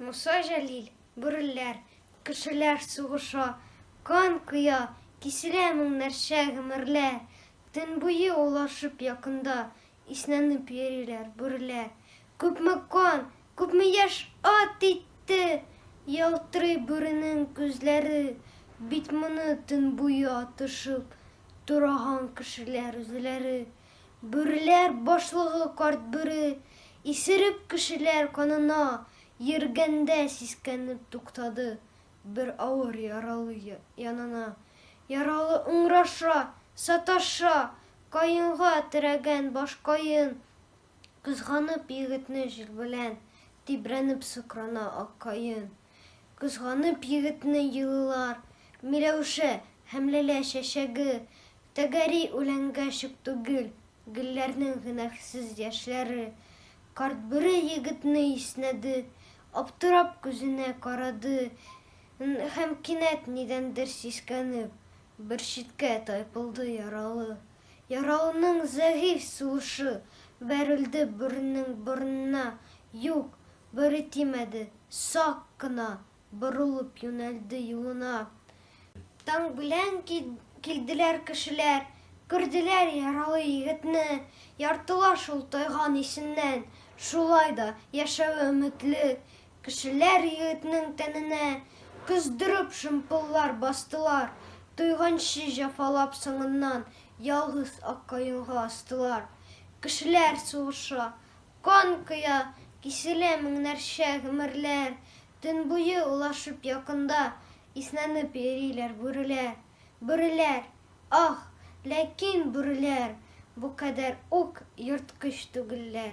Муса Җәлил, бүреләр, кешеләр сугыша, кан коя, киселә меңнәрчә гомерләр. Төн буе улашып якында, иснәнеп йөриләр бүреләр. Күпме кан, күпме яшь ат итте, ялтырый бүренең күзләре. Бит моны төн буе атышып, тораган кешеләр үзләре. Бүреләр башлыгы карт бүре, исереп кешеләр канына, йөргәндә сискәнеп туктады, бер авыр яралы янына. Яралы ыңгыраша, саташа, каенга терәгән баш каен. Кызганып егетне җил белән, тибрәнеп сыкрана ак каен. Кызганып егетне йылылар, Миләүшә һәм Ләлә чәчәге. Тәгәри үләнгә чук түгел, гөлләрнең гөнаһсыз яшьләре. Карт бүре егетне иснәде, аптырап күзенә карады, һәм кинәт нидәндер сискәнеп, бер читкә тайпылды яралы. Яралының зәгыйфь сулышы бәрелде бүренең борынына. Юк, бүре тимәде, сак кына борылып юнәлде юлына. Таң белән килделәр кешеләр, күрделәр яралы егетне, яртылар шул тайган исеннән, шулай да яшәүе өметле. Кешеләр егетнең тәненә кыздырып шымпыллар бастылар, туйганчы җәфалап соңыннан ялгыз ак каенга астылар. Кешеләр сугыша, кан коя, киселә меңнәрчә гомерләр. Төн буе улашып якында, иснәнеп йөриләр бүреләр. Бүреләр, ах, ләкин бүреләр бу кадәр үк ерткыч түгелләр.